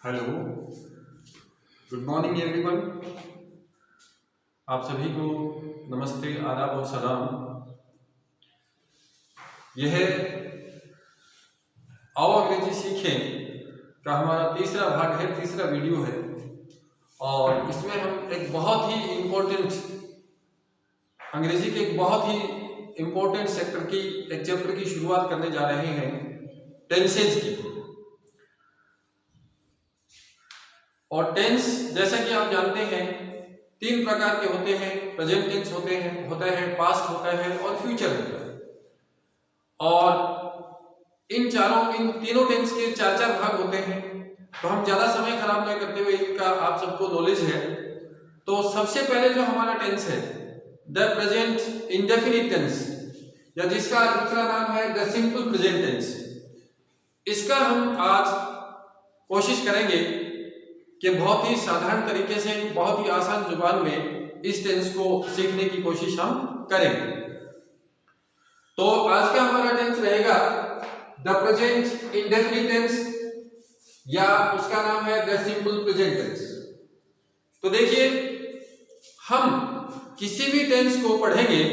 Hello, good morning everyone. आप सभी को नमस्ते, आदाब और सलाम। यह आओ अंग्रेजी सीखें का हमारा तीसरा भाग है, तीसरा वीडियो है और इसमें हम एक बहुत ही इम्पोर्टेंट अंग्रेजी के एक बहुत ही इम्पोर्टेंट सेक्टर की एक चैप्टर की शुरुआत करने जा रहे हैं, टेंसेज की। और टेंस जैसा कि आप जानते हैं तीन प्रकार के होते हैं, प्रेजेंट टेंस होता है, पास्ट होता है और फ्यूचर होता है। और इन तीनों टेंस के चार चार भाग होते हैं। तो हम ज्यादा समय खराब न करते हुए, इनका आप सबको नॉलेज है। तो सबसे पहले जो हमारा टेंस है द प्रेजेंट इंडेफिनिट टेंस, या जिसका दूसरा नाम है द सिंपल प्रेजेंट टेंस, इसका हम आज कोशिश करेंगे कि बहुत ही साधारण तरीके से, बहुत ही आसान जुबान में इस टेंस को सीखने की कोशिश हम करेंगे। तो आज का हमारा टेंस रहेगा द प्रेजेंट इंडेफिनिट टेंस, या उसका नाम है द सिंपल प्रेजेंट टेंस। तो देखिए, हम किसी भी टेंस को पढ़ेंगे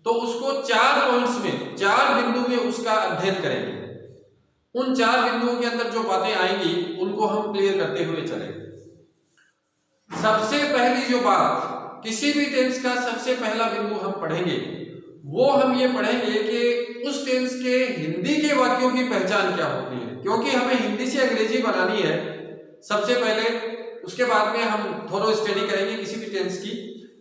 तो उसको चार पॉइंट्स में, चार बिंदु में उसका अध्ययन करेंगे। उन चार बिंदुओं के अंदर जो बातें आएंगी उनको हम क्लियर करते हुए चलेंगे। सबसे पहली जो बात, किसी भी टेंस का सबसे पहला बिंदु हम पढ़ेंगे वो हम ये पढ़ेंगे कि उस टेंस के हिंदी के वाक्यों की पहचान क्या होती है, क्योंकि हमें हिंदी से अंग्रेजी बनानी है सबसे पहले। उसके बाद में हम थोड़ा स्टडी करेंगे किसी भी टेंस की,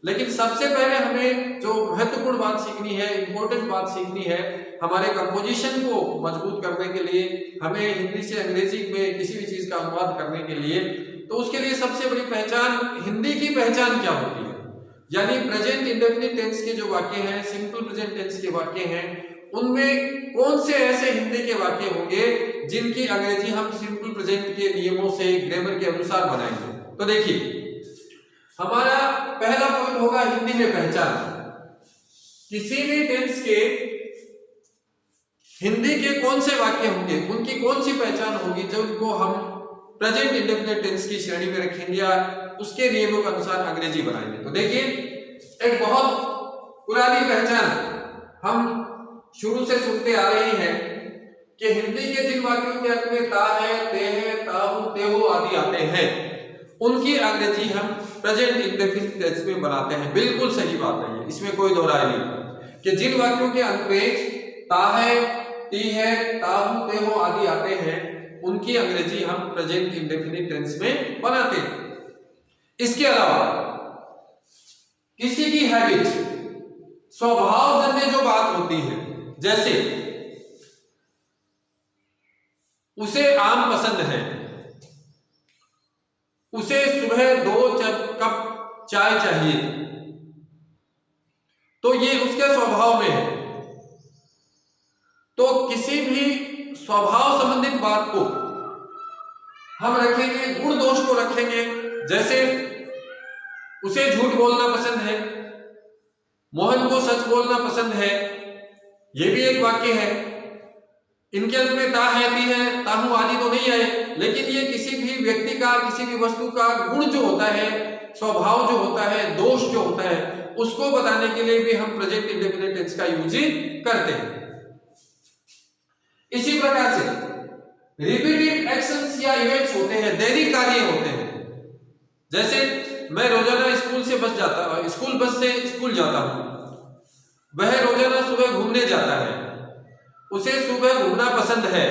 लेकिन सबसे पहले हमें जो महत्वपूर्ण बात सीखनी है, इंपॉर्टेंट बात सीखनी है, हमारे कंपोजिशन को मजबूत करने के लिए, हमें हिंदी से अंग्रेजी में किसी भी चीज का अनुवाद करने के लिए, तो उसके लिए सबसे बड़ी पहचान, हिंदी की पहचान क्या होती है। यानी प्रेजेंट इंडेफिनिट टेंस के जो वाक्य हैं, सिंपल प्रेजेंट टेंस के वाक्य हैं, उनमें कौन से ऐसे हिंदी के वाक्य होंगे जिनकी अंग्रेजी हम सिंपल प्रेजेंट के नियमों से, ग्रामर के अनुसार बनाएंगे। तो देखिए, हमारा पहला पॉइंट होगा हिंदी में पहचान। किसी भी टेंस के हिंदी के कौन से वाक्य होंगे, उनकी कौन सी पहचान होगी जो उनको हम प्रेजेंट इंडेफिनिट टेंस की श्रेणी में रखेंगे या उसके नियमों के अनुसार अंग्रेजी बनाएंगे। तो देखिए, एक बहुत पुरानी पहचान हम शुरू से सुनते आ रहे हैं कि हिंदी के जिन वाक्यों के अंत में ता है, ते है, ताहू, तेहू आदि आते हैं, उनकी अंग्रेजी हम प्रेजेंट इंडेफिनिट टेंस में बनाते हैं। बिल्कुल सही बात है, इसमें कोई दो राय नहीं कि जिन वाक्यों के अंत में ता है, ती है, ताहू, तेहू आदि आते हैं, उनकी अंग्रेजी हम प्रेजेंट इंडेफिनिट टेंस में बनाते हैं। इसके अलावा किसी की हैबिट, स्वभावजन्य जो बात होती है, जैसे उसे आम पसंद है, उसे सुबह 2 कप चाय चाहिए, तो ये उसके स्वभाव में है। तो किसी भी स्वभाव संबंधित बात को हम रखेंगे, गुण दोष को रखेंगे। जैसे उसे झूठ बोलना पसंद है, मोहन को सच बोलना पसंद है, यह भी एक वाक्य है। इनके अंत में ता है, ती है, ताहू आदि तो नहीं आए, लेकिन ये किसी भी व्यक्ति का, किसी भी वस्तु का गुण जो होता है, स्वभाव जो होता है, दोष जो होता है, उसको बताने के लिए भी हम प्रेजेंट इंडेफिनिट टेंस का यूज करते हैं। इसी प्रकार से रिपीटेड एक्शंस या इवेंट्स होते हैं, दैनिक कार्य होते हैं। जैसे मैं रोजाना स्कूल बस से स्कूल जाता हूं, वह रोजाना सुबह घूमने जाता है, उसे सुबह घूमना पसंद है,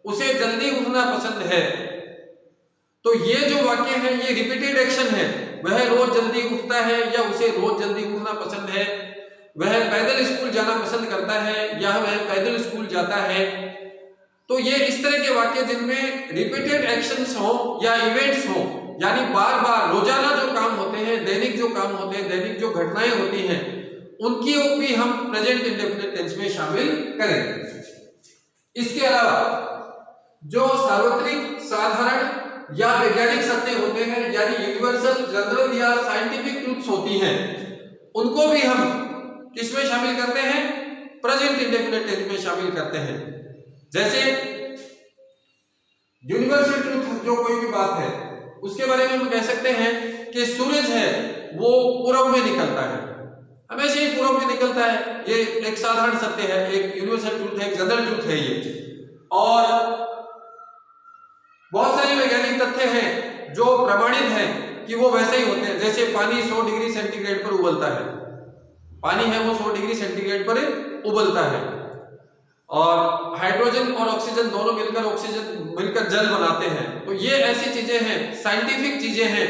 उसे जल्दी उठना पसंद है। तो ये जो वाक्य है, ये रिपीटेड एक्शन है। वह रोज जल्दी उठता है या उसे रोज जल्दी उठना पसंद है, वह पैदल स्कूल जाना पसंद करता है या वह पैदल स्कूल जाता है। तो ये इस तरह के वाक्य जिनमें रिपीटेड एक्शंस हो या इवेंट्स हो, यानी बार बार रोजाना जो काम होते हैं, दैनिक जो काम होते हैं, दैनिक जो घटनाएं होती हैं, उनकी भी हम प्रेजेंट इंडेफिनिट टेंस में शामिल करेंगे। इसके अलावा जो सार्वत्रिक, साधारण या वैज्ञानिक सत्य होते हैं, यानी यूनिवर्सल, जनरल या साइंटिफिक ट्रूथ्स होती हैं, उनको भी हम किसमें शामिल करते हैं? प्रेजेंट इंडेफिनिट टेंस में शामिल करते हैं। जैसे यूनिवर्सल ट्रूथ जो कोई भी बात है उसके बारे में हम कह सकते हैं कि सूरज है वो पूरब में निकलता है, हमेशा ही पूरब में निकलता है। ये एक साधारण सत्य है, एक यूनिवर्सल ट्रूथ है, एक जनरल ट्रूथ है ये। और बहुत सारे वैज्ञानिक तथ्य हैं जो प्रमाणित हैं कि वो वैसे ही होते हैं। जैसे पानी 100 डिग्री सेंटीग्रेड पर उबलता है, पानी है वो 100 डिग्री सेंटीग्रेड पर उबलता है, और हाइड्रोजन और ऑक्सीजन दोनों मिलकर जल बनाते हैं। तो ये ऐसी चीजें हैं, साइंटिफिक चीजें हैं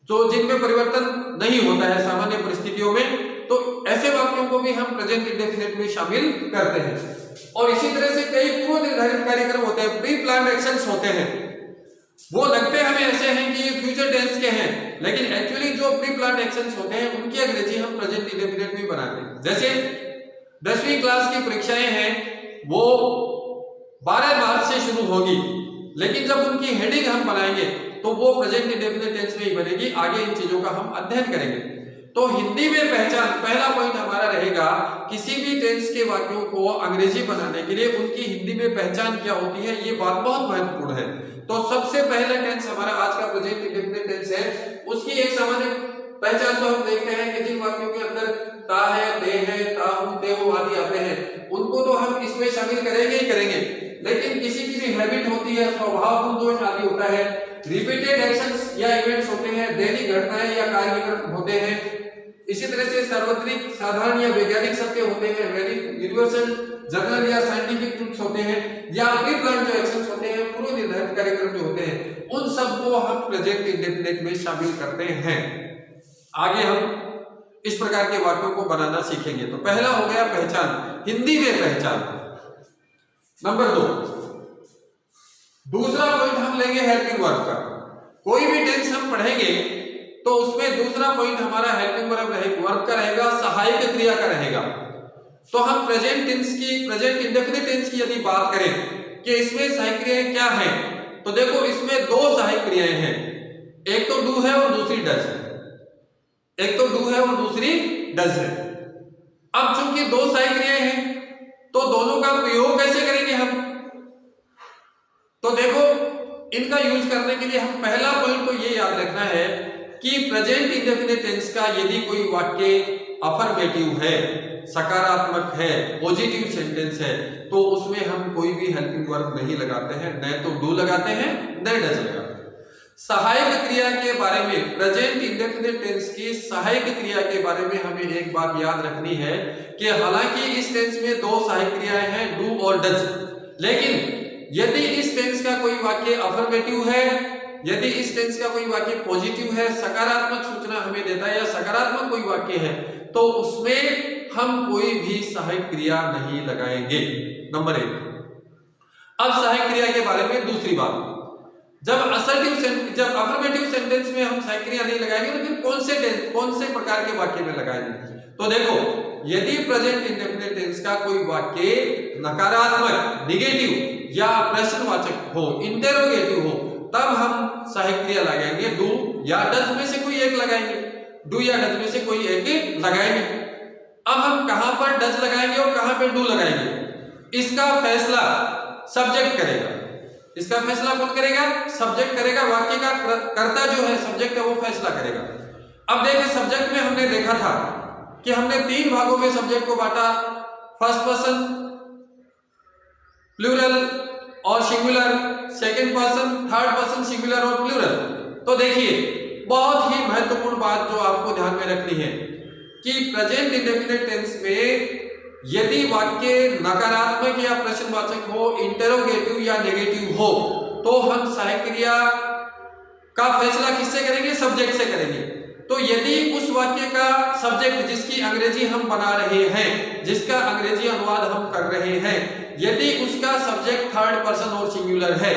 जो जिनमें परिवर्तन नहीं होता है सामान्य परिस्थितियों में। तो ऐसे वाक्यों को भी हम प्रेजेंट इंडेफिनिट में शामिल करते हैं। और इसी तरह से कई पूर्व निर्धारित कार्यक्रम होते हैं, प्री प्लान्ड एक्शंस होते हैं। वो लगते हमें ऐसे हैं कि ये फ्यूचर टेंस के हैं, लेकिन एक्चुअली जो प्री प्लान्ड एक्शंस होते हैं उनकी अंग्रेजी हम प्रेजेंट इंडेफिनिट में बनाते हैं। जैसे 10वीं क्लास की परीक्षाएं हैं वो 12 मार्च से शुरू होगी, लेकिन जब उनकी हेडिंग हम बनाएंगे तो वो प्रेजेंट इंडेफिनिट टेंस में ही बनेगी। आगे इन चीजों का हम अध्ययन करेंगे। तो हिंदी में पहचान, पहला पॉइंट हमारा रहेगा, किसी भी टेंस के वाक्यों को अंग्रेजी बनाने के लिए उनकी हिंदी में पहचान क्या होती है, ये बात बहुत महत्वपूर्ण है। तो सबसे पहला टेंस हमारा आज का प्रेजेंट इंडेफिनिट टेंस है, उसकी एक सामान्य पहचान तो हम देखते हैं कि जिन वाक्यों के अंदर ता है, दे है, ता हूं, ते हो आदि आते हैं उनको तो हम इसमें शामिल करेंगे ही करेंगे। लेकिन किसी की भी हैबिट होती है, स्वभाव गुण दोष आदि होता है, रिपीटेड एक्शंस या इवेंट्स होते हैं, दैनिक घटनाएं या कार्यक्रम होते हैं, इसी तरह से सार्वत्रिक, साधारण या वैज्ञानिक सत्य होते हैं, वेरी यूनिवर्सल, जनरल या साइंटिफिक ट्रूथ्स होते हैं, या प्री प्लान्ड जो एक्शंस होते हैं, पूर्व निर्धारित कार्यक्रम जो होते हैं, उन सबको हम प्रेजेंट इंडेफिनिट में शामिल करते हैं। आगे हम इस प्रकार के वाक्यों को बनाना सीखेंगे। तो पहला हो गया पहचान, हिंदी में पहचान। नंबर 2, दूसरा पॉइंट हम लेंगे हेल्पिंग वर्ब का। कोई भी टेंस हम पढ़ेंगे तो उसमें दूसरा पॉइंट हमारा हेल्पिंग वर्ब का रहेगा, सहायक क्रिया का रहेगा। तो हम प्रेजेंट इंडेफिनिट टेंस की यदि बात करें कि इसमें सहायक क्रियाएं क्या हैं, तो देखो इसमें दो सहायक क्रियाएं हैं, एक तो डू है और दूसरी डज है। एक तो डू है और दूसरी डज है। अब चूंकि दो सहायक क्रियाएं हैं तो दोनों का प्रयोग कैसे करेंगे हम, तो देखो इनका यूज करने के लिए हम पहला पॉइंट तो ये याद रखना है कि प्रेजेंट इंडेफिनिट टेंस का यदि कोई वाक्य अफर्मेटिव है, सकारात्मक है, पॉजिटिव सेंटेंस है, तो उसमें हम कोई भी हेल्पिंग वर्ब नहीं लगाते हैं, न तो डू लगाते हैं न डज लगाते हैं। सहायक क्रिया के बारे में, प्रेजेंट इंडेफिनिट टेंस की सहायक क्रिया के बारे में हमें एक बात याद रखनी है कि हालांकि इस टेंस में दो सहायक क्रियाएं हैं, डू और डज, लेकिन यदि इस टेंस का कोई वाक्य अफर्मेटिव है, यदि इस टेंस का कोई वाक्य पॉजिटिव है, सकारात्मक सूचना हमें देता है या सकारात्मक कोई वाक्य है, तो उसमें हम कोई भी सहायक क्रिया नहीं लगाएंगे। नंबर 1। अब सहायक क्रिया के बारे में दूसरी बात, जब अफर्मेटिव सेंटेंस में हम सहायक क्रिया नहीं लगाएंगे तो फिर कौन से प्रकार के वाक्य में लगाएंगे? तो देखो, यदि प्रेजेंट इंडेफिनिट टेंस का कोई वाक्य नकारात्मक, नेगेटिव या प्रश्नवाचक हो, इंटेरोगेटिव हो, तब हम सहायक क्रिया लगाएंगे, डू या डज में से कोई एक लगाएंगे, डू या डज में से कोई एक लगाएंगे। अब हम कहां पर डज लगाएंगे और कहां पर डू लगाएंगे, इसका फैसला सब्जेक्ट करेगा। इसका फैसला कौन करेगा? सब्जेक्ट करेगा। वाक्य का कर्ता जो है, सब्जेक्ट है, वो फैसला करेगा। अब देखिए, सब्जेक्ट में हमने देखा था कि हमने 3 भागों में सब्जेक्ट को बांटा, फर्स्ट पर्सन प्लूरल और singular, second person, third person singular और प्लूरल। तो देखिए, बहुत ही महत्वपूर्ण बात जो आपको ध्यान में रखनी है कि प्रेजेंट इंडेफिनिट टेंस में यदि वाक्य नकारात्मक या प्रश्नवाचक हो, इंटेरोगेटिव या नेगेटिव हो, तो हम सहायक क्रिया का फैसला किससे करेंगे? सब्जेक्ट से करेंगे। तो यदि उस वाक्य का सब्जेक्ट, जिसकी अंग्रेजी हम बना रहे हैं, जिसका अंग्रेजी अनुवाद हम कर रहे हैं, यदि उसका सब्जेक्ट थर्ड पर्सन और सिंगुलर है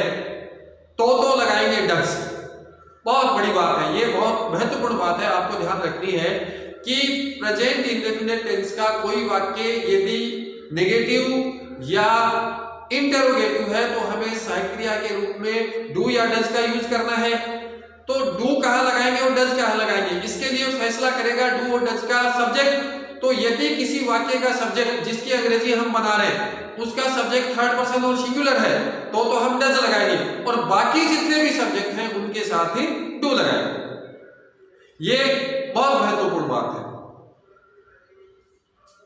तो लगाएंगे डज। बहुत बड़ी बात है, ये बहुत महत्वपूर्ण बात है, आपको ध्यान रखनी है कि प्रेजेंट इंडेफिनिट टेंस का कोई वाक्य यदि नेगेटिव या इंटेरोगेटिव है तो हमें सहायक क्रिया के रूप में डू या डज का यूज करना है। तो डू कहां लगाएंगे और डज कहां लगाएंगे, इसके लिए फैसला करेगा डू और डज का सब्जेक्ट। तो यदि किसी वाक्य का सब्जेक्ट जिसकी अंग्रेजी हम बना रहे हैं उसका सब्जेक्ट थर्ड पर्सन और सिंगुलर है तो हम डज लगाएंगे और बाकी जितने भी सब्जेक्ट हैं उनके साथ ही टू लगाएंगे। ये बहुत महत्वपूर्ण बात है।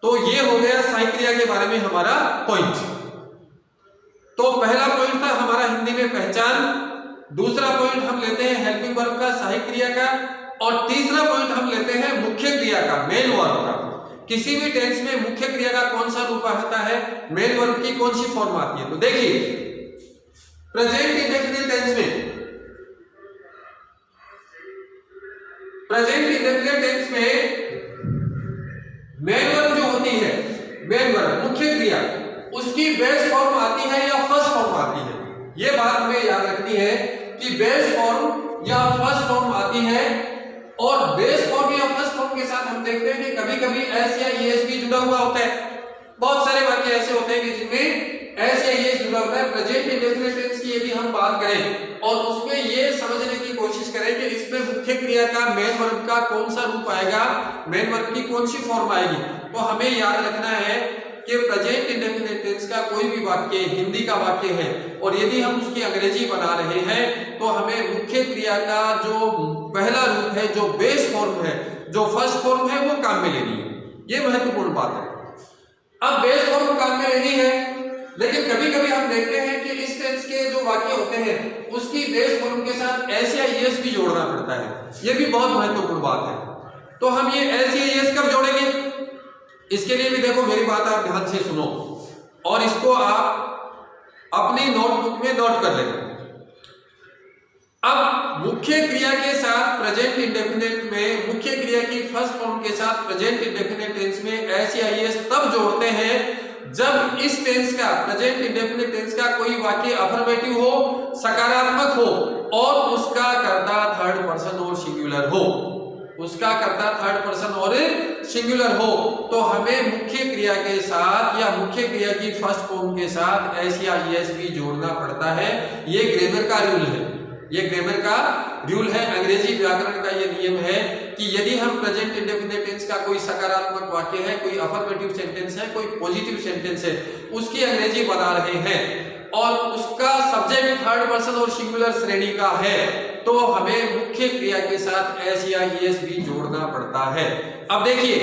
तो ये हो गया सहायक क्रिया के बारे में हमारा पॉइंट। तो पहला पॉइंट था हमारा हिंदी में पहचान, दूसरा पॉइंट हम लेते हैं हेल्पिंग वर्ब का, सहायक क्रिया का, और तीसरा पॉइंट हम लेते हैं मुख्य क्रिया का, मेन वर्ब का। किसी भी टेंस में मुख्य क्रिया का कौन सा रूप आता है, मेन वर्ब की कौन सी फॉर्म आती है। तो देखिए प्रेजेंट इंडेफिनिट टेंस में, प्रेजेंट इंडेफिनिट टेंस में मेन वर्ब जो होती है, मेन वर्ब मुख्य क्रिया, उसकी बेस फॉर्म आती है या फर्स्ट फॉर्म आती है। यह बात हमें याद रखनी है कि बेस फॉर्म या फर्स्ट फॉर्म आती है। और बेस फॉर्म या फर्स्ट फॉर्म के साथ हम देखते हैं कि कभी कभी एस या ईएस भी जुड़ा हुआ होता है। बहुत सारे वाक्य ऐसे होते हैं कि जिनमें एस या ईएस जुड़ा होता है। प्रेजेंट इंडेफिनिट टेंस की यदि हम बात करें और उसमें ये समझने की कोशिश करें कि इसमें मुख्य क्रिया का, मेन वर्ब का कौन सा रूप आएगा, मेन वर्ब की कौन सी फॉर्म आएगी, तो हमें याद रखना है कि प्रेजेंट इंडेफिनिट टेंस का कोई भी वाक्य हिंदी का वाक्य है और यदि हम उसकी अंग्रेजी बना रहे हैं तो हमें मुख्य क्रिया का जो पहला रूप है, जो बेस फॉर्म है, जो फर्स्ट फॉर्म है, वो काम में लेनी है। ये महत्वपूर्ण बात है। अब बेस फॉर्म काम में लेनी है, लेकिन कभी कभी हम देखते हैं कि इस टेंस के जो वाक्य होते हैं उसकी बेस फॉर्म के साथ एस या ईएस भी जोड़ना पड़ता है। ये भी बहुत महत्वपूर्ण बात है। तो हम ये एस या ईएस कब जोड़ेंगे, इसके लिए भी देखो मेरी बात आप ध्यान से सुनो और इसको आप अपनी नोटबुक में नोट कर लेना। अब मुख्य क्रिया के साथ प्रेजेंट इंडेफिनिट में, मुख्य क्रिया की फर्स्ट फॉर्म के साथ प्रेजेंट इंडेफिनिट टेंस में एस या ईएस तब जोड़ते हैं जब इस टेंस का, प्रेजेंट इंडेफिनिट टेंस का कोई वाक्य अफर्मेटिव हो, सकारात्मक हो और उसका कर्ता थर्ड पर्सन और सिंगुलर हो। उसका कर्ता थर्ड पर्सन और सिंगुलर हो तो हमें मुख्य क्रिया के साथ या मुख्य क्रिया की फर्स्ट फॉर्म के साथ एस या ईएस भी जोड़ना पड़ता है। ये ग्रामर का रूल है, ये ग्रामर का रूल है, अंग्रेजी व्याकरण का ये नियम है कि यदि हम प्रेजेंट इंडेफिनिट टेंस का कोई सकारात्मक वाक्य है, कोई अफर्मेटिव सेंटेंस है, कोई पॉजिटिव सेंटेंस है, उसकी अंग्रेजी बना रहे हैं और उसका सब्जेक्ट थर्ड पर्सन और सिंगुलर श्रेणी का है तो हमें मुख्य क्रिया के साथ एस या ईएस भी जोड़ना पड़ता है। अब देखिए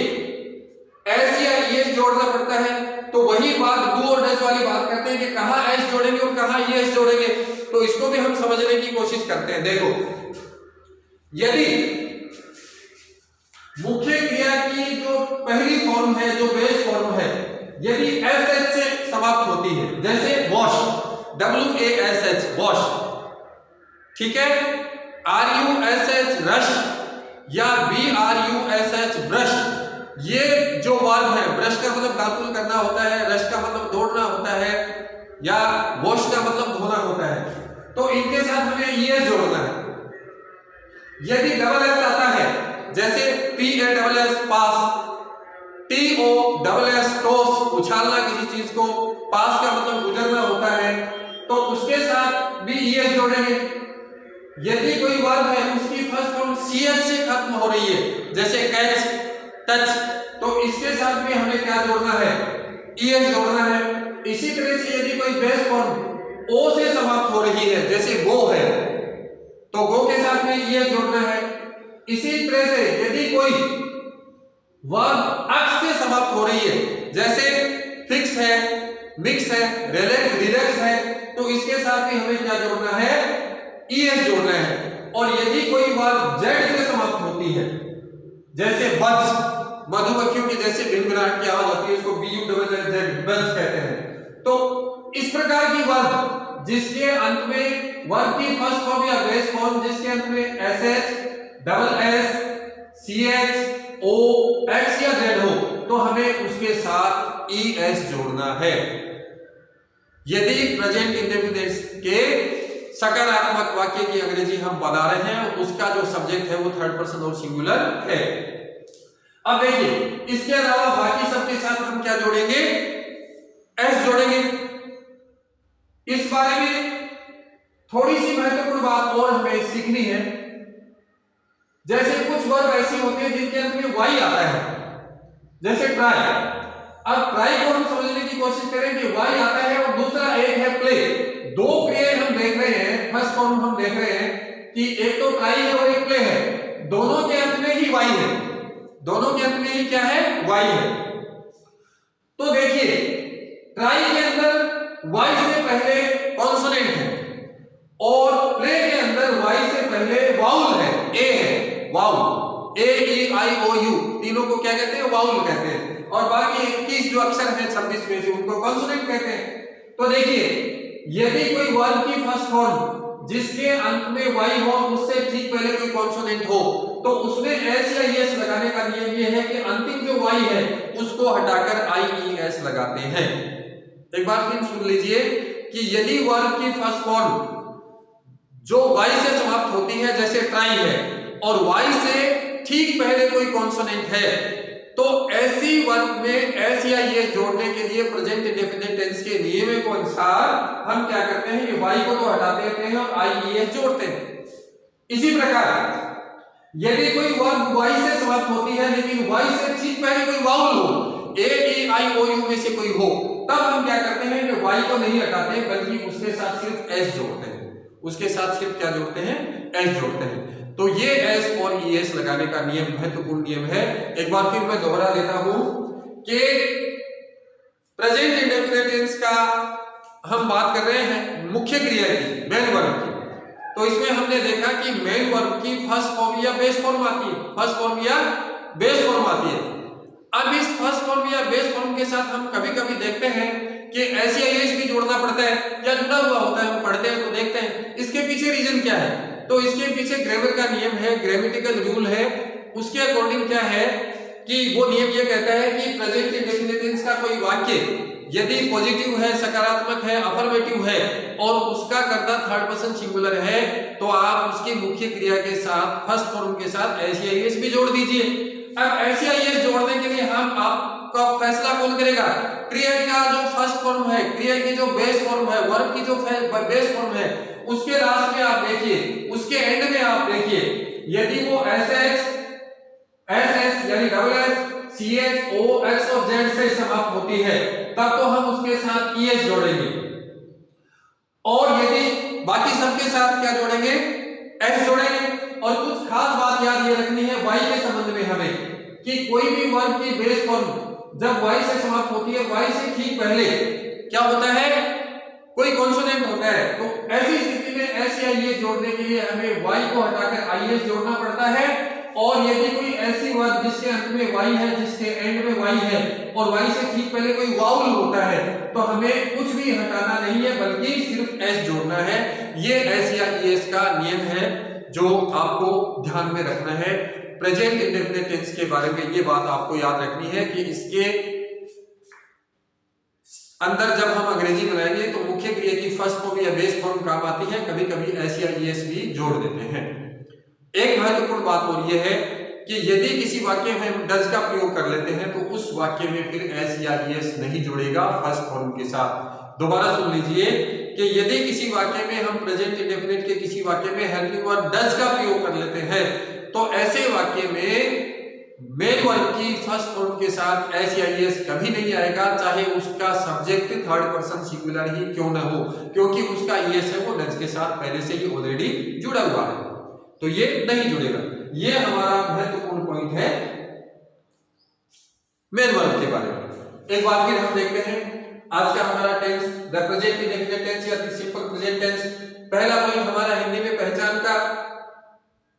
एस या ईएस जोड़ना पड़ता है तो वही बात डू और डज वाली बात करते हैं कि कहां एस जोड़ेंगे और कहां ईएस जोड़ेंगे। तो इसको भी हम समझने की कोशिश करते हैं। देखो यदि मुख्य क्रिया की जो पहली फॉर्म है, जो बेस फॉर्म है, यदि एस एच से समाप्त होती है, जैसे वॉश, WASH वॉश, ठीक है, RUSH रश या BRUSH ब्रश, ये जो वर्ब है, ब्रश का मतलब दातुन करना होता है, रश का मतलब दौड़ना होता है या वॉश का मतलब धोना होता है, तो इनके साथ हमें ईएस जोड़ना है। यदि डबल एस आता है जैसे PASS पास, TOSS टॉस उछालना किसी चीज को, पास का मतलब गुजरना होता है, तो उसके साथ भी ईएस जोड़ेंगे। यदि कोई वर्ब है उसकी फर्स्ट फॉर्म CH से खत्म हो रही है जैसे कैच, टच, तो इसके साथ भी हमें क्या जोड़ना है, ईएस जोड़ना है। इसी तरह से यदि कोई बेस फॉर्म O से समाप्त हो रही है जैसे गो है तो गो के साथ में ईएस जोड़ना है। इसी तरह से यदि कोई वर्ब अक्स से समाप्त हो रही है जैसे फिक्स है, मिक्स है, रिलैक्स है, तो इसके साथ भी हमें क्या जोड़ना है, ईएस जोड़ना है। और यदि कोई वर्ब जेड से समाप्त होती है जैसे बज, मधुमक्खियों की जैसे भिनभिनाहट की आवाज आती है उसको BUZZ बज कहते हैं। तो इस प्रकार की वर्ब जिसके अंत में वर्ब की फर्स्ट फॉर्म या बेस फॉर्म जिसके अंत में SH, SS, CH, OX या Z हो तो हमें उसके साथ ES जोड़ना है। यदि प्रेजेंट इंडेफिनिट के सकारात्मक वाक्य की अंग्रेजी हम बना रहे हैं, उसका जो सब्जेक्ट है वो थर्ड पर्सन और सिंगुलर है। अब देखिए इसके अलावा बाकी सबके साथ हम क्या जोड़ेंगे, एस जोड़ेंगे। इस बारे में थोड़ी सी महत्वपूर्ण बात और हमें सीखनी है। जैसे कुछ वर्ब ऐसी होती है जिनके अंत में वाई आता है, जैसे ट्राई, अब ट्राई को हम समझने की कोशिश करें कि वाई आता है और दूसरा एक है प्ले। दो क्रियाएं हम देख रहे हैं, फर्स्ट फॉर्म हम देख रहे हैं कि एक तो ट्राई है और एक प्ले है, दोनों के अंत में ही वाई है, दोनों के अंत में ही क्या है, वाई है। तो देखिए ट्राई के अंदर वाई से पहले कॉन्सोनेंट है और प्ले के अंदर वाई से पहले वाउल है, ए है, vowel, A E I O you, तीनों को क्या कहते हैं, वाउल कहते हैं। और बाकी 21 जो अक्षर हैं 26 में से उनको कॉन्सोनेंट कहते हैं। तो देखिए यदि कोई वर्ड की फर्स्ट फॉर्म जिसके अंत में वाई हो उससे ठीक पहले कोई कॉन्सोनेंट हो तो उसमें एस या एस लगाने का नियम ये है कि अंतिम जो वाई है उसको हटाकर आई ई एस लगाते हैं। एक बार फिर सुन लीजिए कि यदि वर्ड की फर्स्ट फॉर्म जो वाई से समाप्त होती है जैसे ट्राई है और वाई से ठीक पहले कोई कॉन्सोनेंट है तो ऐसी वर्ब में एस या ये जोड़ने के लिए प्रेजेंट इंडेफिनिट टेंस के नियम के अनुसार हम क्या करते हैं कि वाई को तो हटा देते हैं और आई ई एस जोड़ते हैं। इसी प्रकार यदि कोई वर्ब वाई से समाप्त होती है लेकिन वाई से ठीक पहले कोई वाउल हो, ए ई आई ओ यू में से कोई हो, तब हम क्या करते हैं कि वाई को नहीं हटाते बल्कि उसके साथ सिर्फ एस जोड़ते हैं, उसके साथ सिर्फ क्या जोड़ते हैं, एस जोड़ते हैं। तो ये एस और ई एस लगाने का नियम महत्वपूर्ण नियम है। एक बार फिर मैं दोहरा देता हूं कि प्रेजेंट इंडेफिनिट टेंस का हम बात कर रहे हैं मुख्य क्रिया की, मेन वर्ब की। तो इसमें हमने देखा कि मेन वर्ब की फर्स्ट फॉर्म या बेस फॉर्म आती है, फर्स्ट फॉर्म या बेस फॉर्म आती है। अब इस फर्स्ट फॉर्म या बेस फॉर्म के साथ हम कभी कभी देखते हैं कि एस या एस भी जोड़ना पड़ता है या जुड़ा हुआ होता है, हम पढ़ते हैं तो देखते हैं इसके पीछे रीजन क्या है। तो इसके पीछे ग्रामर का नियम है, ग्रामेटिकल रूल है। उसके अकॉर्डिंग क्या है कि वो नियम ये कहता है कि प्रेजेंट इंडेफिनिट टेंस का कोई वाक्य यदि पॉजिटिव है, सकारात्मक है, अफर्मेटिव है और उसका कर्ता थर्ड पर्सन सिंगुलर है तो आप उसकी मुख्य क्रिया के साथ फर्स्ट फॉर्म के साथ एस या एस भी जोड़ दीजिए। अब एस या एस जोड़ने के लिए हम आपका फैसला कौन करेगा, क्रिया का जो फर्स्ट फॉर्म है, क्रिया की जो बेस फॉर्म है, वर्ब की जो बेस फॉर्म है उसके लास्ट में आप देखिए, उसके एंड में आप देखिए यदि वो एस एस यानी double S C H O X और जेड से समाप्त होती है तब तो हम उसके साथ ई एस जोड़ेंगे और यदि बाकी सबके साथ क्या जोड़ेंगे, एस जोड़ेंगे। और कुछ खास बात याद ये रखनी है वाई के संबंध में हमें कि कोई भी वर्ब की बेस फॉर्म जब वाई से समाप्त होती है वाई से ठीक पहले क्या होता है, कोई कॉन्सोनेंट होता है। तो ऐसी स्थिति में एस या ये जोड़ने के लिए हमें वाई को हटाकर आई एस जोड़ना पड़ता है। और यदि कोई ऐसी वर्ब जिसके अंत में वाई है, जिसके एंड में वाई है और वाई से ठीक पहले कोई वाउल होता है तो हमें कुछ भी हटाना नहीं है बल्कि सिर्फ एस जोड़ना है। ये एस या एस का नियम है जो आपको ध्यान में रखना है। प्रेजेंट इंडेफिनिट टेंस के बारे में ये बात आपको याद रखनी है कि इसके अंदर जब हम अंग्रेजी बनाएंगे तो मुख्य क्रिया की फर्स्ट फॉर्म या बेस फॉर्म काम आती है, कभी कभी एस या एस भी जोड़ देते हैं। एक महत्वपूर्ण बात और यह है कि यदि किसी वाक्य में हम डज का प्रयोग कर लेते हैं तो उस वाक्य में फिर एस या एस नहीं जुड़ेगा फर्स्ट फॉर्म के साथ। दोबारा सुन लीजिए कि यदि किसी वाक्य में हम प्रेजेंट इंडेफिनिट के किसी वाक्य में हेल्पिंग वर्ब डज का प्रयोग कर लेते हैं तो ऐसे वाक्य में मेन वर्ब की फर्स्ट फॉर्म के साथ एस या एस कभी नहीं आएगा, चाहे उसका सब्जेक्ट थर्ड पर्सन सिंगुलर ही क्यों ना हो, क्योंकि उसका एस है वो डज के साथ पहले से ही ऑलरेडी जुड़ा हुआ है, तो ये नहीं जुड़ेगा। ये हमारा महत्वपूर्ण पॉइंट है मेन वर्ब के बारे में। एक बार फिर हम देखते हैं आज का हमारा tense the present indefinite tense या सिंपल प्रेजेंट टेंस। पहला पॉइंट हमारा हिंदी में पहचान का,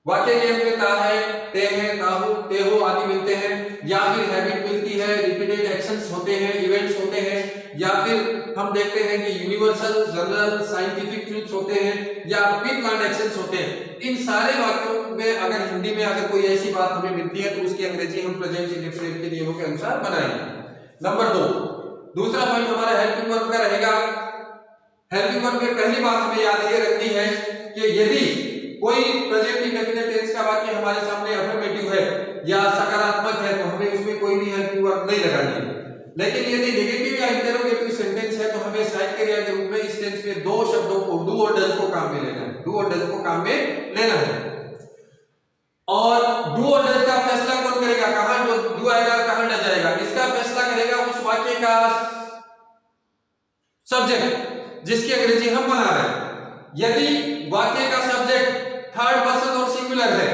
वाक्य के अंत में ता है, ते है, ताहू, तेहो आदि मिलते हैं या फिर हैबिट मिलती है, रिपीटेड एक्शंस होते हैं, इवेंट्स होते हैं या फिर हम देखते हैं कि यूनिवर्सल जनरल साइंटिफिक ट्रूथ्स होते हैं या प्री प्लान्ड एक्शंस होते हैं। इन सारे वाक्यों में अगर हिंदी में अगर कोई ऐसी बात हमें मिलती है तो उसकी अंग्रेजी हम प्रेजेंट इंडेफिनिट के नियमों के अनुसार बनाएंगे। नंबर 2, दूसरा पॉइंट हमारा हेल्पिंग वर्ब का रहेगा। हेल्पिंग वर्ब में पहली बात हमें याद ये रखनी है कि यदि कोई प्रेजेंट इंडेफिनिट टेंस का वाक्य हमारे सामने अफर्मेटिव है या सकारात्मक है तो हमें उसमें कोई भी हेल्पिंग वर्ब नहीं लगानी है। लेकिन यदि नेगेटिव या इंटरोगेटिव सेंटेंस है तो हमें सहायक क्रिया के रूप में इस टेंस में दो शब्दों को डू और डज को काम में लेना है, डू और डज को काम में लेना है। और डू और डज का फैसला कौन करेगा, कहां डू आएगा कहां डज आएगा, इसका फैसला करेगा उस वाक्य का सब्जेक्ट जिसकी अंग्रेजी हम बना रहे हैं। यदि वाक्य का सब्जेक्ट थर्ड पर्सन और सिंगुलर है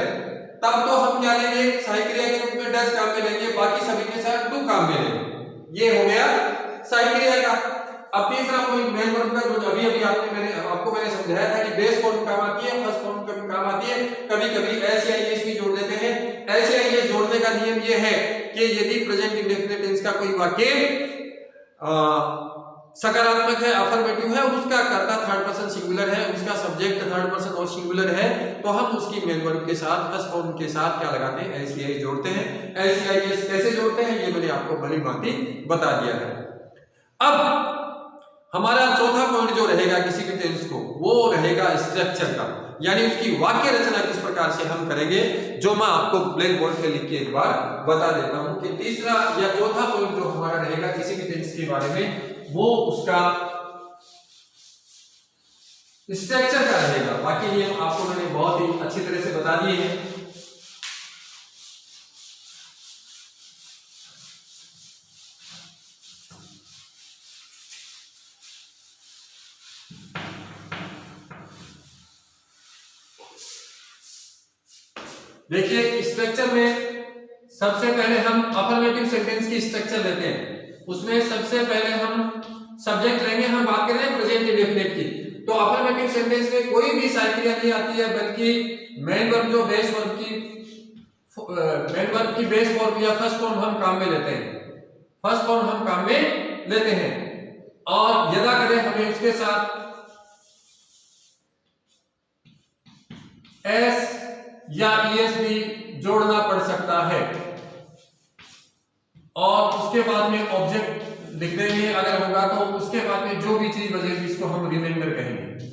तब तो हम क्या लेंगे, सहायक क्रिया के रूप में डज काम में लेंगे, बाकी सभी के साथ डू काम में लेंगे। ये हो गया सहायक क्रिया का। अब तीसरा पॉइंट मेन वर्ब का, जो अभी अभी मैंने समझाया था कि बेस फॉर्म काम आती है, फर्स्ट फॉर्म कभी काम आती है, कभी कभी एस या ईएस भी जोड़ देते हैं। एस या ईएस जोड़ने का नियम ये है कि यदि प्रेजेंट इंडेफिनिट टेंस का कोई वाक्य सकारात्मक है, अफर्मेटिव है, उसका कर्ता थर्ड पर्सन सिंगुलर है, उसका सब्जेक्ट थर्ड पर्सन और सिंगुलर है, तो हम उसकी मेन वर्ब के साथ फर्स्ट फॉर्म के साथ क्या लगाते हैं, एस या ईएस जोड़ते हैं। एस या ईएस कैसे जोड़ते हैं ये मैंने आपको भली भांति बता दिया है। अब हमारा चौथा पॉइंट जो रहेगा किसी भी टेंस को, वो रहेगा स्ट्रक्चर का, यानी उसकी वाक्य रचना किस प्रकार से हम करेंगे, जो मैं आपको ब्लैक बोर्ड पे लिख के एक बार बता देता हूं कि तीसरा या चौथा पॉइंट जो हमारा रहेगा किसी भी टेंस के बारे में, वो उसका स्ट्रक्चर का रहेगा। बाकी नियम आपको मैंने बहुत ही अच्छी तरह से बता दिए हैं। देखिए स्ट्रक्चर में सबसे पहले हम अफर्मेटिव सेंटेंस की स्ट्रक्चर लेते हैं। उसमें सबसे पहले हम सब्जेक्ट लेंगे, हम बात कर रहे हैं प्रेजेंट इंडेफिनिट की, तो अफर्मेटिव सेंटेंस में कोई भी सहायक क्रिया नहीं आती है, बल्कि मेन वर्ब जो बेस वर्ब की बेस फॉर्म या फर्स्ट फॉर्म हम काम में लेते हैं, फर्स्ट फॉर्म हम काम में लेते हैं। और यदा करें हमें उसके साथ एस या ईएस भी जोड़ना पड़ सकता है, और उसके बाद में ऑब्जेक्ट लिख देंगे अगर होगा तो। उसके बाद में जो भी चीज बचेगी इसको हम रिमाइंडर कहेंगे,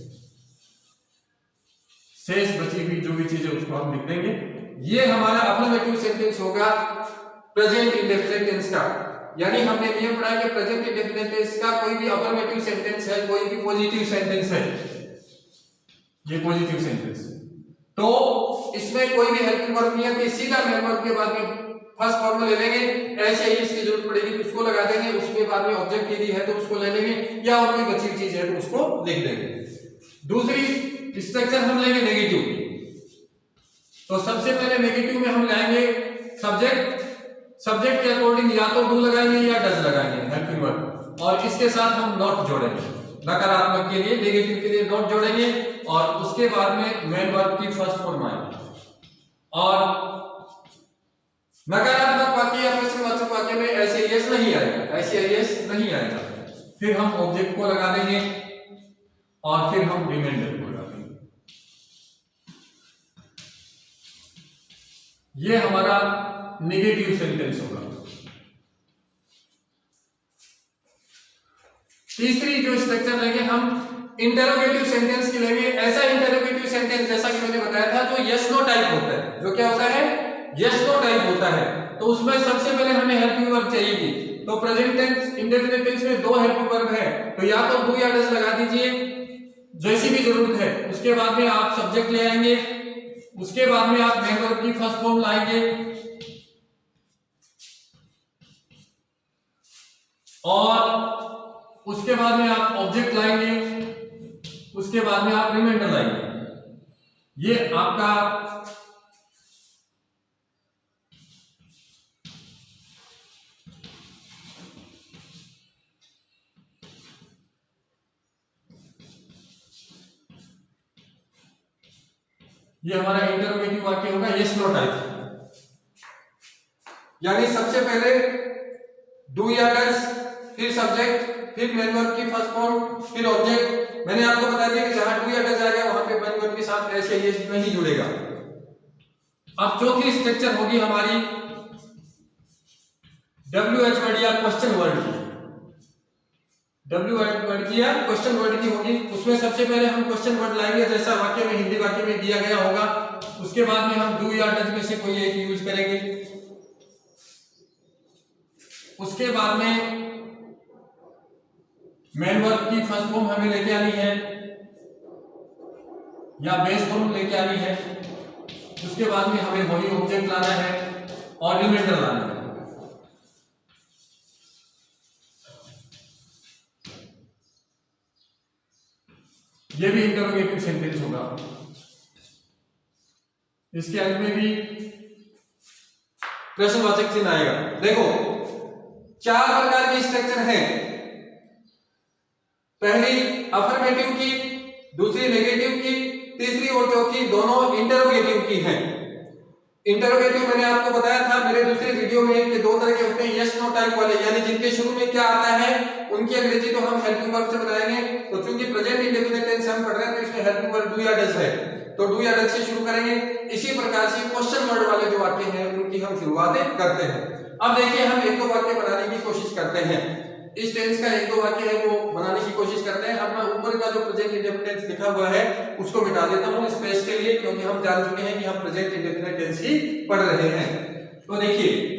शेष बची हुई जो भी चीज है उसको हम लिख देंगे। ये हमारा अफर्मेटिव सेंटेंस होगा प्रेजेंट इंडेफिनिट टेंस का। यानी हमने नियम पढ़ा कि प्रेजेंट इंडेफिनिट टेंस का कोई भी अफर्मेटिव सेंटेंस है, कोई भी पॉजिटिव सेंटेंस है, ये पॉजिटिव सेंटेंस, तो इसमें कोई भी हेल्पिंग वर्ब नहीं आती, सीधा मेन वर्ब के बाद में फर्स्ट फॉर्म में ले लेंगे, ऐसे ही इसकी जरूरत पड़ेगी तो उसको लगा देंगे, उसके बाद में ऑब्जेक्ट यदि है तो उसको ले लेंगे, या और कोई बची हुई चीज है तो उसको लिख देंगे। दूसरी स्ट्रक्चर हम लेंगे नेगेटिव की, तो सबसे पहले नेगेटिव में हम लाएंगे सब्जेक्ट के अकॉर्डिंग या तो डू लगाएंगे या डज लगाएंगे हेल्पिंग वर्ब, और इसके साथ हम नॉट जोड़ेंगे, नकारात्मक के लिए नेगेटिव के लिए नॉट जोड़ेंगे, और उसके बाद में मेन वर्ब की फर्स्ट फॉर्म आएगी। और नकारात्मक वाक्य या प्रश्नवाचक वाक्य में ऐसे यस नहीं आएगा, ऐसे यस नहीं आएगा, फिर हम ऑब्जेक्ट को लगा देंगे और फिर हम रिमाइंडर को लगा देंगे। ये हमारा नेगेटिव सेंटेंस होगा। तीसरी जो स्ट्रक्चर लेंगे हम इंटरोगेटिव सेंटेंस की लेंगे। ऐसा इंटरोगेटिव सेंटेंस जैसा कि मैंने बताया था जो यस नो टाइप होता है, जो क्या होता है, यस नो टाइप होता है। तो उसमें सबसे पहले हमें हेल्पिंग वर्ब चाहिए, तो प्रेजेंट टेंस इंडेफिनिट टेंस में दो हेल्पिंग वर्ब है, तो या तो डू या डज लगा दीजिए जैसी भी जरूरत है। उसके बाद में आप सब्जेक्ट ले आएंगे, उसके बाद में आप मेन वर्ब की फर्स्ट फॉर्म लाएंगे, और उसके बाद में आप ऑब्जेक्ट लाएंगे, उसके बाद में आप रिमाइंडर लाएंगे। ये आपका हमारा इंटरोगेटिव वाक्य होगा यस नो टाइप। यानी सबसे पहले डू या डज, फिर सब्जेक्ट, फिर मेन वर्ब की फर्स्ट फॉर्म, फिर ऑब्जेक्ट। मैंने आपको बता दिया कि जहां डू या डज आ गया वहां पे मेन वर्ब के साथ ऐसे ये नहीं जुड़ेगा। अब चौथी स्ट्रक्चर होगी हमारी WH वर्ड या क्वेश्चन वर्ड की। WH वर्ड की या क्वेश्चन वर्ड की होगी। उसमें सबसे पहले हम क्वेश्चन वर्ड लाएंगे जैसा वाक्य में, हिंदी वाक्य में दिया गया होगा। उसके बाद में हम डू या डज में से कोई एक यूज करेंगे। उसके बाद में मेन वर्ब की फर्स्ट फॉर्म हमें लेके आनी है या बेस फॉर्म लेके आनी है। उसके बाद में हमें वही ऑब्जेक्ट लाना है और रिमाइंडर लाना है। ये भी इंटरोगेटिव सेंटेंस होगा। इसके अंत में भी प्रश्नवाचक चिन्ह आएगा। देखो 4 प्रकार की स्ट्रक्चर है, पहली अफर्मेटिव की, दूसरी नेगेटिव की, तीसरी और चौथी दोनों इंटरोगेटिव की है। इंटरोगेटिव मैंने आपको बताया था मेरे दूसरे वीडियो में कि 2 तरह के होते हैं, यस नो टाइप वाले, यानी जिनके शुरू में क्या आता है उनकी अंग्रेजी तो हम हेल्पिंग वर्ब से बनाएंगे। तो चूंकि प्रेजेंट इंडेफिनिट टेंस हम पढ़ रहे हैं तो इसमें हेल्पिंग वर्ब डू या डज है, तो डू या डज से शुरू करेंगे। इसी प्रकार से क्वेश्चन वर्ड वाले जो वाक्य हैं उनकी हम शुरुआत करते हैं। अब देखिए हम 1-2 वाक्य बनाने की कोशिश करते हैं, इस टेंस का 1-2 वाक्य है वो बनाने की कोशिश करते हैं। अब मैं ऊपर का जो प्रेजेंट इंडेफिनिट टेंस लिखा हुआ है उसको मिटा देता हूं स्पेस के लिए, क्योंकि हम जान चुके हैं कि हम प्रेजेंट इंडेफिनिट टेंस ही पढ़ रहे हैं। तो देखिए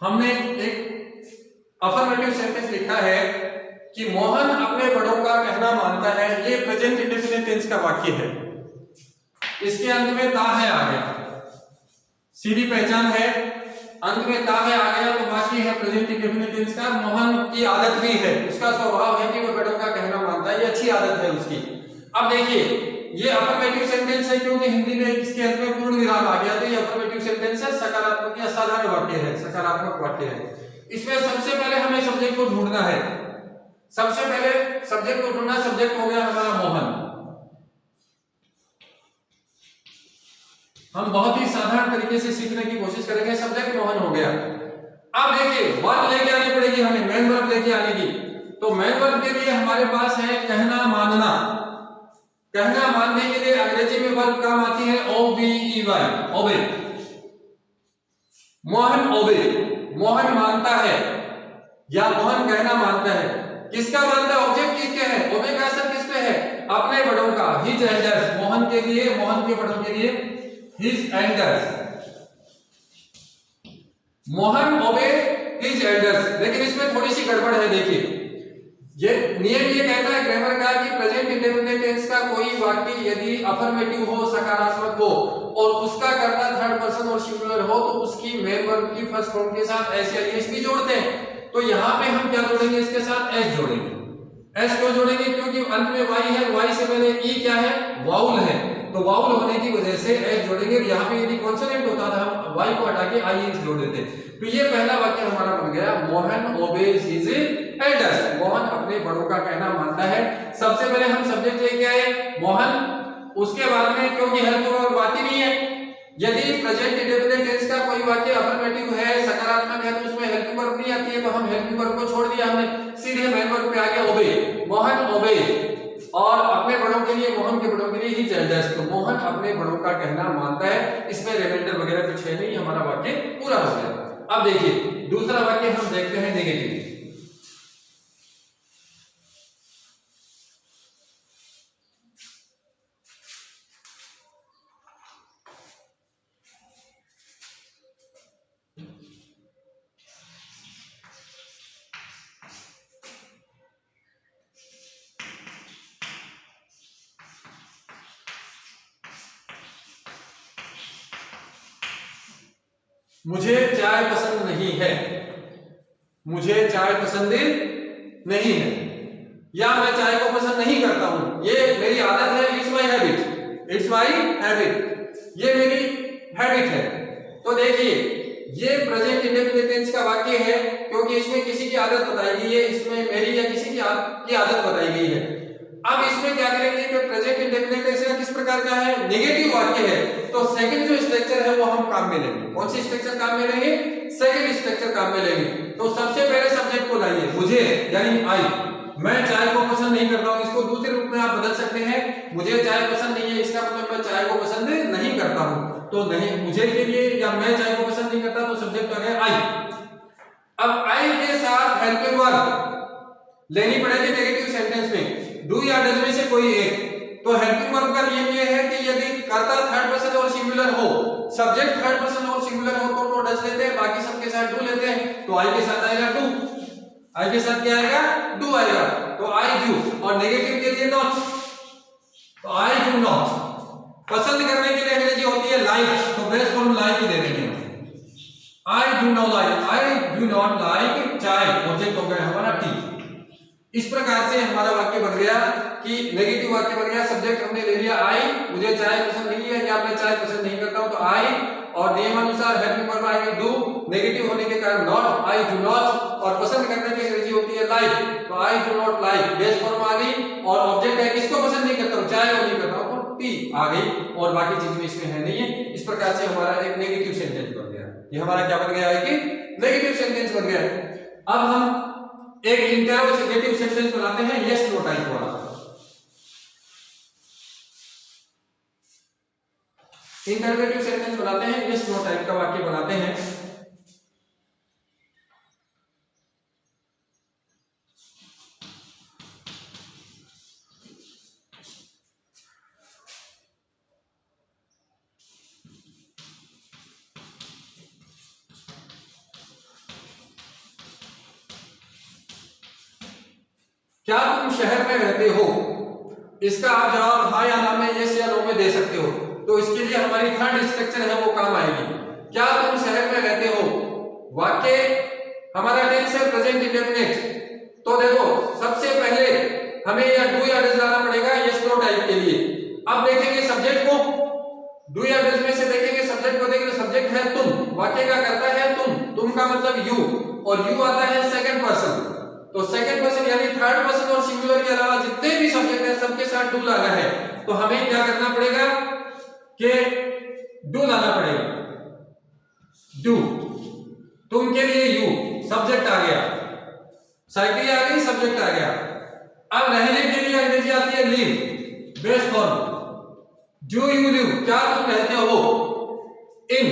हमने एक अफर्मेटिव सेंटेंस लिखा है कि मोहन अपने बड़ों का कहना मानता है। ये प्रेजेंट इंडेफिनिट टेंस का वाक्य है, इसके अंत में ता है आ गया, सीधी पहचान है, अंत में ता है आ गया तो वाक्य है प्रेजेंट इंडेफिनिट टेंस का। मोहन की आदत भी है, उसका स्वभाव है कि वह बड़ों का कहना मानता है, ये अच्छी आदत है उसकी। अब देखिए ये अफर्मेटिव सेंटेंस है क्योंकि हिंदी में इसके अंत में पूर्ण विराम आ गया, तो ये अफर्मेटिव सेंटेंस है, सकारात्मक या साधारण वाक्य है, सकारात्मक वाक्य है। इसमें सबसे पहले हमें सब्जेक्ट को ढूंढना है, सबसे पहले सब्जेक्ट को ढूंढना। सब्जेक्ट हो गया हमारा मोहन। हम बहुत ही साधारण तरीके से सीखने की कोशिश करेंगे। सब्जेक्ट मोहन हो गया। अब देखिए वर्ब लेके आनी पड़ेगी हमें, मेन वर्ब लेके आने की। तो मेन वर्ब के लिए हमारे पास है कहना मानना। कहना मानने के लिए अंग्रेजी में वर्ब काम आती है OBEY, ओबे। मोहन ओबे, मोहन मानता है या मोहन कहना मानता है। किसका मानता है? ऑब्जेक्ट किसके है? ओबे का असर किस पे है? अपने बड़ों का, हिज एल्डर्स। मोहन के लिए, मोहन के बड़ों के लिए हिज एल्डर्स। मोहन ओबे हिज एल्डर्स। लेकिन इसमें थोड़ी सी गड़बड़ है। देखिए ये नियम ये कहता है ग्रामर का कि प्रेजेंट इंडेफिनिट टेंस का कोई वाक्य यदि अफर्मेटिव हो, सकारात्मक हो और उसका कर्ता थर्ड पर्सन और सिंगुलर हो तो उसकी मेन वर्ब की फर्स्ट फॉर्म के साथ एस या एस भी जोड़ते हैं। तो यहाँ पे हम क्या जोड़ेंगे? इसके साथ एस जोड़ेंगे। एस क्यों जोड़ेंगे? क्योंकि अंत में वाई है, वाई से पहले ई क्या है? वाउल है, तो वाउल होने की वजह से एस जोड़ेंगे। यहाँ पे यदि कॉन्सोनेंट होता था हम वाई को हटा के आई जोड़ देते। तो ये पहला वाक्य हमारा बन गया, Mohan obeys his elders. Mohan अपने बड़ों का कहना मानता है। सबसे पहले हम सब्जेक्ट लेके आए मोहन, उसके बाद में क्योंकि हेल्पिंग वर्ब आती नहीं है, यदि प्रेजेंट इंडेफिनिट टेंस का कोई वाक्य अफर्मेटिव है, सकारात्मक है, तो उसमें हेल्पिंग वर्ब नहीं आती है, तो हम हेल्पिंग वर्ब को छोड़ दिया हमने, सीधे मेन वर्ब पे आ गया ओबे। मोहन ओबे और अपने बड़ों के लिए, मोहन के बड़ों के लिए हिज एल्डर्स। तो मोहन अपने बड़ों का कहना मानता है। इसमें रिमाइंडर वगैरह कुछ है नहीं, हमारा वाक्य पूरा हो गया। अब देखिए दूसरा वाक्य हम देखते हैं नेगेटिव। मुझे चाय पसंद नहीं है, मुझे चाय पसंद नहीं है, या मैं चाय को पसंद नहीं करता हूं, ये मेरी आदत है, it's my habit, it's my habit, ये मेरी हैबिट है। तो देखिए ये प्रेजेंट इंडेफिनिट टेंस का वाक्य है क्योंकि इसमें किसी की आदत बताई गई है, इसमें मेरी या किसी की आदत बताई गई है। अब इसमें क्या करेंगे कि प्रेजेंट इंडेफिनिट टेंस का किस प्रकार का है? नेगेटिव वाक्य है, तो सेकंड जो स्ट्रक्चर है वो हम काम में लेंगे। कौन सी स्ट्रक्चर काम में लेंगे? सेकंड स्ट्रक्चर काम में लेंगे। तो सबसे पहले सब्जेक्ट को लाइए, मुझे यानी आई। मैं चाय को पसंद नहीं करता हूं, इसको दूसरे रूप में आप बदल सकते हैं, मुझे चाय पसंद नहीं है, इसका मतलब मैं चाय को पसंद नहीं करता हूं। तो नहीं, मुझे के लिए या मैं चाय को पसंद नहीं करता, तो सब्जेक्ट आ गया आई। अब आई के साथ हेल्पिंग वर्ब लेनी पड़ेगी नेगेटिव सेंटेंस में, डू या डज में से कोई एक। तो हेल्पिंग वर्ब का नियम ये है कि यदि कर्ता थर्ड पर्सन और सिंगुलर हो, सब्जेक्ट थर्ड पर्सन और सिंगुलर हो तो डज लेते हैं, बाकी सबके साथ डू लेते हैं। तो आई के साथ आएगा डू, आई के साथ क्या आएगा, डू आएगा, तो आई डू। और नेगेटिव के लिए नॉट, तो आई डू नॉट। पसंद करने के लिए अंग्रेजी होती है लाइक, तो बेस्ट फॉर्म लाइक ही दे देंगे। आई do not like, I do not like चाय, ऑब्जेक्ट हो गया हमारा टी। इस प्रकार से हमारा वाक्य बन गया कि नेगेटिव वाक्य बन गया, सब्जेक्ट हमने ले लिया आई, मुझे चाय पसंद नहीं है या मैं चाय पसंद नहीं करता हूं तो आई, और नियमानुसार हेल्पिंग वर्ब आएगी डू, नेगेटिव होने के कारण नॉट, आई डू नॉट, और पसंद करने की अंग्रेजी होती है लाइक, तो I do not like, base form आ गई, और ऑब्जेक्ट है किसको पसंद नहीं करता हूं, चाय को नहीं करता हूं तो टी आ गई, और बाकी चीज में इसमें है नहीं है। इस प्रकार से हमारा एक नेगेटिव सेंटेंस बन गया। ये हमारा क्या बन गया है कि नेगेटिव सेंटेंस बन गया। अब हम एक इंटरोगेटिव सेंटेंस बनाते हैं, यस नो टाइप वाला। इंटरोगेटिव सेंटेंस बनाते हैं, यस नो टाइप का वाक्य बनाते हैं। क्या तुम शहर में रहते हो? इसका आप जवाब हाँ या ना में, यस या नो में दे सकते हो। तो इसके लिए हमारी थर्ड स्ट्रक्चर है वो काम आएगी। क्या तुम शहर में रहते हो? वाक्य हमारा टेंस है प्रेजेंट इंडेफिनिट। तो देखो सबसे पहले हमें या डू या डज लाना पड़ेगा यस नो टाइप के लिए। अब देखेंगे सब्जेक्ट को, डू या डज में से देखेंगे सब्जेक्ट को, देखेंगे सब्जेक्ट है तुम, वाक्य का करता है तुम का मतलब यू, और यू आता है सेकंड पर्सन। तो सेकंड पर्सन यानी थर्ड पर्सन और सिंगुलर के अलावा जितने भी सब्जेक्ट हैं सबके साथ डू लाना है। तो हमें क्या करना पड़ेगा कि डू लाना पड़ेगा। डू, तुम के लिए यू, सब्जेक्ट आ गया, साइकिल आ गई, सब्जेक्ट आ गया। अब रहने के लिए अंग्रेजी आती है live, base form, do you live, क्या तुम रहते हो इन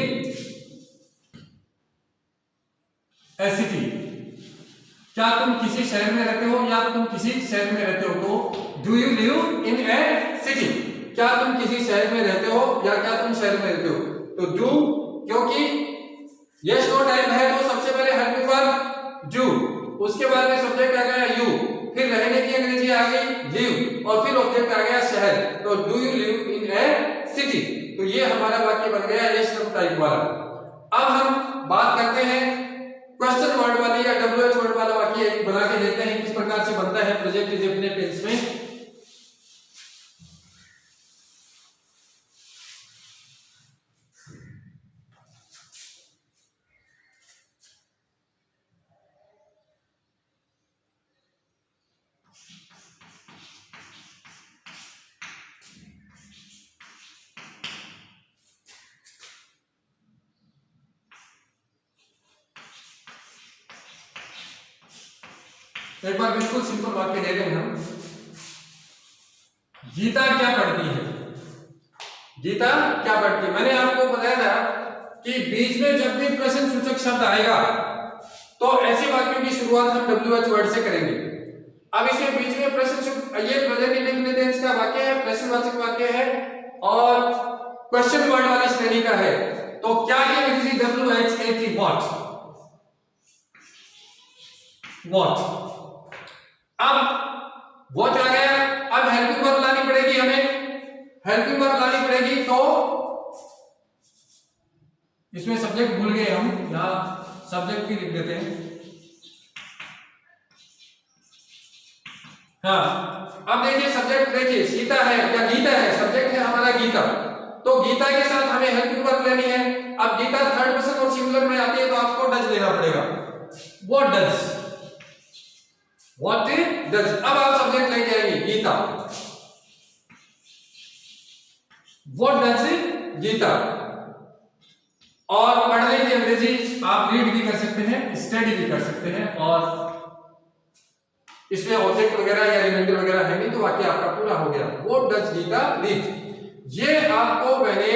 ए सिटी, क्या तुम किसी शहर में रहते हो या तुम किसी शहर में रहते हो, तो do you live in A city, क्या तुम किसी शहर में रहते हो या क्या तुम शहर में रहते हो। तो डू, क्योंकि यस नो टाइप है तो सबसे पहले हेल्पिंग वर्ब डू, उसके बाद में सब्जेक्ट आ गया यू, फिर रहने की अंग्रेजी आ गई लिव, और फिर ऑब्जेक्ट आ गया शहर, तो do you live in A city. तो ये हमारा वाक्य बन गया यस नो टाइप वाला। अब हम बात करते हैं क्वेश्चन वर्ड वाली या WH वर्ड वाला वाक्य बना के देखते हैं किस प्रकार से बनता है प्रेजेंट इंडेफिनिट टेंस में। एक बार बिल्कुल सिंपल वाक्य ले लें हम। गीता क्या पढ़ती है? गीता क्या पढ़ती है? मैंने आपको बताया था कि बीच में जब भी प्रश्न सूचक शब्द आएगा तो ऐसे वाक्यों की शुरुआत हम WH वर्ड से करेंगे। अब इसमें बीच में प्रश्न, ये प्रेजेंट इंडेफिनिट टेंस का वाक्य है, प्रश्नवाचक वाक्य है और क्वेश्चन वर्ड वाली श्रेणी का है। तो क्या की अंग्रेजी WHAT, व्हाट। अब व्हाट आ गया, अब हेल्पिंग वर्ब लानी पड़ेगी हमें, हेल्पिंग वर्ब लानी पड़ेगी। तो इसमें सब्जेक्ट भूल गए हम, यहां सब्जेक्ट भी लिख देते हैं। हाँ, अब देखिए सब्जेक्ट, देखिए सीता है या गीता है, सब्जेक्ट है हमारा गीता, तो गीता के साथ हमें हेल्पिंग वर्ब लेनी है। अब गीता थर्ड पर्सन और सिंगुलर में आती है तो आपको डज लेना पड़ेगा, व्हाट डज, व्हाट डज। अब आप सब्जेक्ट लेके आएंगे गीता, व्हाट डज गीता, और पढ़ने की अंग्रेजी आप रीड भी कर सकते हैं, स्टडी भी कर सकते हैं, और इसमें ऑब्जेक्ट वगैरह या रिमाइंडर वगैरह है नहीं तो वाक्य आपका पूरा हो गया, व्हाट डज गीता रीड। ये आपको मैंने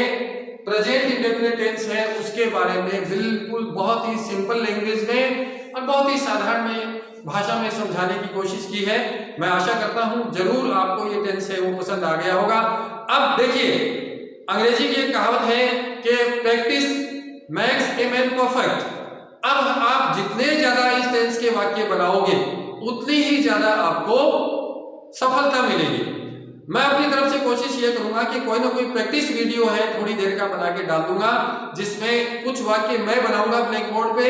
प्रेजेंट इंडेफिनिट टेंस है उसके बारे में बिल्कुल बहुत ही सिंपल लैंग्वेज में और बहुत ही साधारण में भाषा में समझाने की कोशिश की है। मैं आशा करता हूं जरूर आपको ये टेंस है वो पसंद आ गया होगा। अब देखिए, अंग्रेजी की एक कहावत है कि practice makes a man perfect. अब आप जितने ज्यादा इस टेंस के वाक्य बनाओगे उतनी ही ज्यादा आपको सफलता मिलेगी। मैं अपनी तरफ से कोशिश ये करूंगा कि कोई ना कोई प्रैक्टिस वीडियो है थोड़ी देर का बना के डाल दूंगा, जिसमें कुछ वाक्य मैं बनाऊंगा ब्लैक बोर्ड पे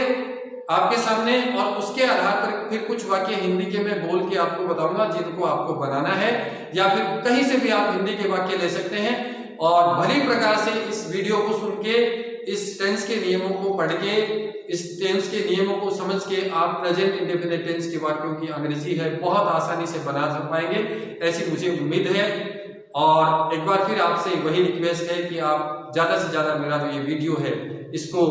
आपके सामने, और उसके आधार पर फिर कुछ वाक्य हिंदी के मैं बोल के आपको बताऊंगा जिनको आपको बनाना है, या फिर कहीं से भी आप हिंदी के वाक्य ले सकते हैं। और भली प्रकार से इस वीडियो को सुन के, इस टेंस के नियमों को पढ़ के, इस टेंस के नियमों को समझ के आप प्रेजेंट इंडेफिनिट टेंस के वाक्यों की अंग्रेजी है बहुत आसानी से बना पाएंगे, ऐसी मुझे उम्मीद है। और एक बार फिर आपसे वही रिक्वेस्ट है कि आप ज्यादा से ज्यादा मेरा जो ये वीडियो है इसको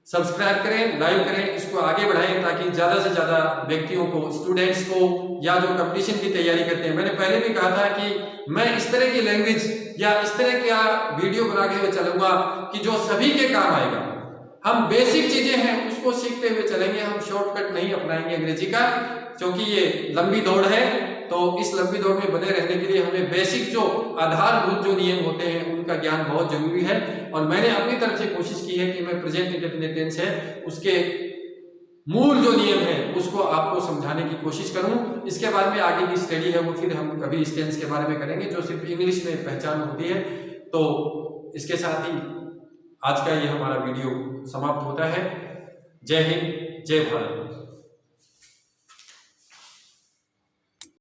सब्सक्राइब करें, लाइक करें, इसको आगे बढ़ाएं, ताकि ज्यादा से ज्यादा व्यक्तियों को, स्टूडेंट्स को, या जो कंपटीशन की तैयारी करते हैं, मैंने पहले भी कहा था कि मैं इस तरह की लैंग्वेज या इस तरह का वीडियो बना के चलूंगा कि जो सभी के काम आएगा। हम बेसिक चीजें हैं उसको सीखते हुए चलेंगे, हम शॉर्टकट नहीं अपनाएंगे अंग्रेजी का, क्योंकि ये लंबी दौड़ है। तो इस लंबी दौड़ में बने रहने के लिए हमें बेसिक जो आधारभूत जो नियम होते हैं उनका ज्ञान बहुत जरूरी है। और मैंने अपनी तरफ से कोशिश की है कि मैं प्रेजेंट इंडेफिनिट टेंस है उसके मूल जो नियम है उसको आपको समझाने की कोशिश करूं। इसके बाद में आगे की स्टडी है वो फिर हम कभी इस टेंस के बारे में करेंगे जो सिर्फ इंग्लिश में पहचान होती है। तो इसके साथ ही आज का ये हमारा वीडियो समाप्त होता है। जय हिंद, जय भारत।